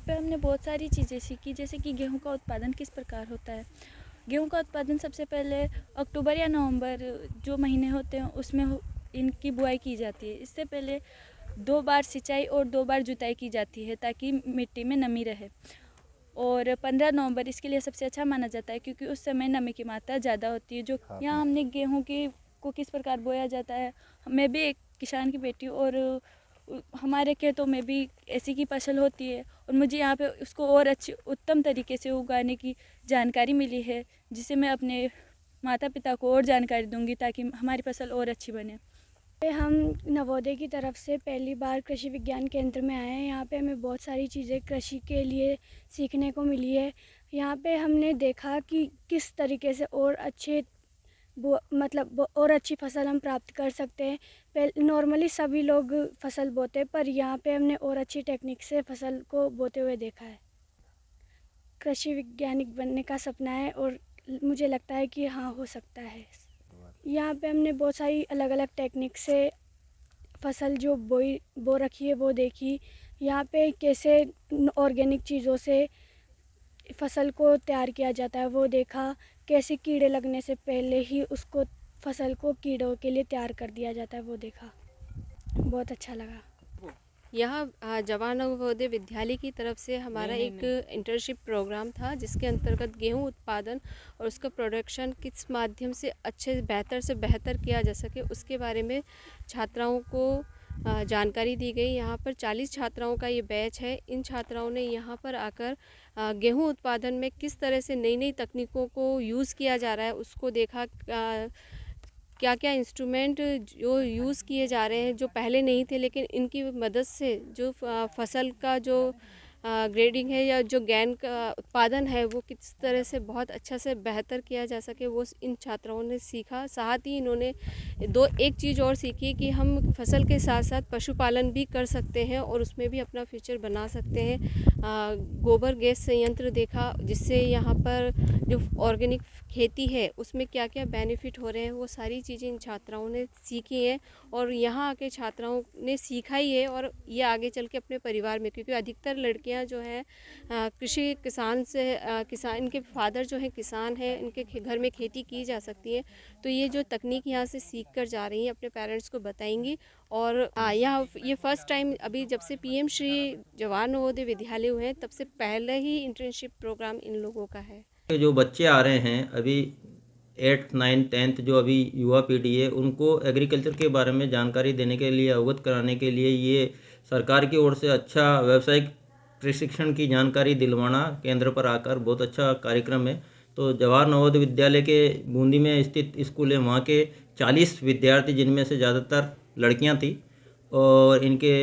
पे हमने बहुत सारी चीज़ें सीखी, जैसे कि गेहूँ का उत्पादन किस प्रकार होता है। गेहूँ का उत्पादन सबसे पहले अक्टूबर या नवंबर जो महीने होते हैं उसमें इनकी बुआई की जाती है। इससे पहले 2 बार सिंचाई और 2 बार जुताई की जाती है ताकि मिट्टी में नमी रहे। और 15 नवंबर इसके लिए सबसे अच्छा माना जाता है क्योंकि उस समय नमी की मात्रा ज़्यादा होती है। जो यहाँ हमने गेहूँ की को किस प्रकार बोया जाता है, मैं भी एक किसान की बेटी और हमारे खेतों में भी ऐसी की फसल होती है और मुझे यहाँ पे उसको और अच्छी उत्तम तरीके से उगाने की जानकारी मिली है, जिसे मैं अपने माता पिता को और जानकारी दूंगी ताकि हमारी फसल और अच्छी बने। हम नवोदय की तरफ से पहली बार कृषि विज्ञान केंद्र में आए हैं। यहाँ पे हमें बहुत सारी चीज़ें कृषि के लिए सीखने को मिली है। यहाँ पे हमने देखा कि किस तरीके से और अच्छे और अच्छी फसल हम प्राप्त कर सकते हैं। नॉर्मली सभी लोग फसल बोते हैं, पर यहाँ पे हमने और अच्छी टेक्निक से फसल को बोते हुए देखा है। कृषि वैज्ञानिक बनने का सपना है और मुझे लगता है कि हाँ, हो सकता है। यहाँ पे हमने बहुत सारी अलग अलग टेक्निक से फसल जो बो रखी है वो देखी। यहाँ पे कैसे ऑर्गेनिक चीज़ों से फसल को तैयार किया जाता है वो देखा। कैसे कीड़े लगने से पहले ही उसको फसल को कीड़ों के लिए तैयार कर दिया जाता है वो देखा। बहुत अच्छा लगा। यहाँ जवाहर नवोदय विद्यालय की तरफ से हमारा एक इंटर्नशिप प्रोग्राम था, जिसके अंतर्गत गेहूं उत्पादन और उसका प्रोडक्शन किस माध्यम से बेहतर से बेहतर किया जा सके उसके बारे में छात्राओं को जानकारी दी गई। यहाँ पर 40 छात्राओं का ये बैच है। इन छात्राओं ने यहाँ पर आकर गेहूं उत्पादन में किस तरह से नई नई तकनीकों को यूज़ किया जा रहा है उसको देखा। क्या क्या इंस्ट्रूमेंट जो यूज़ किए जा रहे हैं जो पहले नहीं थे, लेकिन इनकी मदद से जो फसल का जो ग्रेडिंग है या जो गेन का उत्पादन है वो किस तरह से बहुत अच्छा से बेहतर किया जा सके वो इन छात्राओं ने सीखा। साथ ही इन्होंने एक चीज़ और सीखी कि हम फसल के साथ साथ पशुपालन भी कर सकते हैं और उसमें भी अपना फ्यूचर बना सकते हैं। गोबर गैस संयंत्र देखा, जिससे यहाँ पर जो ऑर्गेनिक खेती है उसमें क्या क्या बेनिफिट हो रहे हैं वो सारी चीज़ें इन छात्राओं ने सीखी हैं और यहाँ आके छात्राओं ने सीखा ही है और ये आगे चल के अपने परिवार में, क्योंकि अधिकतर लड़कियाँ जो हैं कृषि किसान से किसान इनके फादर जो हैं किसान हैं, इनके घर में खेती की जा सकती है। तो ये जो तकनीक यहाँ से सीख कर जा रही हैं अपने पेरेंट्स को बताएंगी। और यहाँ ये फर्स्ट टाइम अभी जब से पीएम श्री जवाहर नवोदय विद्यालय हुए हैं तब से पहले ही इंटर्नशिप प्रोग्राम इन लोगों का है। जो बच्चे आ रहे हैं अभी 8th 9th 10th जो अभी युवा पीढ़ी है उनको एग्रीकल्चर के बारे में जानकारी देने के लिए, अवगत कराने के लिए ये सरकार की ओर से अच्छा व्यावसायिक प्रशिक्षण की जानकारी दिलवाना केंद्र पर आकर बहुत अच्छा कार्यक्रम है। तो जवाहर नवोदय विद्यालय के बूंदी में स्थित स्कूल है, वहाँ के 40 विद्यार्थी जिनमें से ज़्यादातर लड़कियाँ थी और इनके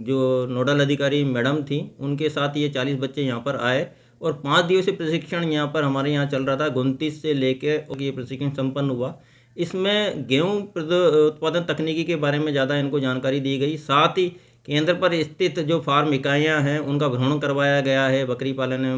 जो नोडल अधिकारी मैडम थी उनके साथ ये 40 बच्चे यहाँ पर आए और 5 दिवसीय प्रशिक्षण यहाँ पर हमारे यहाँ चल रहा था। 29 से लेके ये प्रशिक्षण संपन्न हुआ। इसमें गेहूँ उत्पादन तकनीकी के बारे में ज़्यादा इनको जानकारी दी गई। साथ ही केंद्र पर स्थित जो फार्म इकाइयाँ हैं उनका भ्रमण करवाया गया है। बकरी पालन है,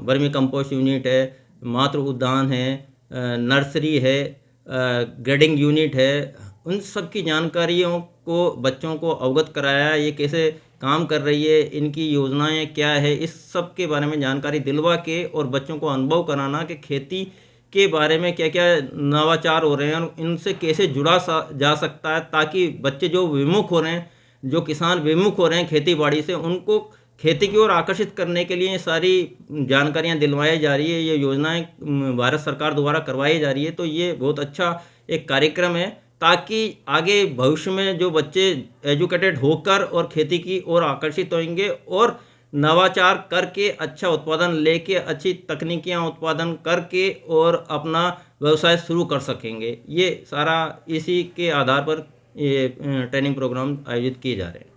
वर्मी कंपोस्ट यूनिट है, मातृ उद्यान है, नर्सरी है, ग्रेडिंग यूनिट है। उन सब की जानकारियों को बच्चों को अवगत कराया। ये कैसे काम कर रही है, इनकी योजनाएं क्या है, इस सब के बारे में जानकारी दिलवा के और बच्चों को अनुभव कराना कि खेती के बारे में क्या क्या नवाचार हो रहे हैं और इनसे कैसे जा सकता है, ताकि बच्चे जो विमुख हो रहे हैं, जो किसान विमुख हो रहे हैं खेती बाड़ी से, उनको खेती की ओर आकर्षित करने के लिए सारी जानकारियां दिलवाई जा रही है। ये योजनाएं भारत सरकार द्वारा करवाई जा रही है। तो ये बहुत अच्छा एक कार्यक्रम है ताकि आगे भविष्य में जो बच्चे एजुकेटेड होकर और खेती की ओर आकर्षित होंगे और नवाचार करके अच्छा उत्पादन लेके अच्छी तकनीकियां उत्पादन करके और अपना व्यवसाय शुरू कर सकेंगे। ये सारा इसी के आधार पर ये ट्रेनिंग प्रोग्राम आयोजित किए जा रहे हैं।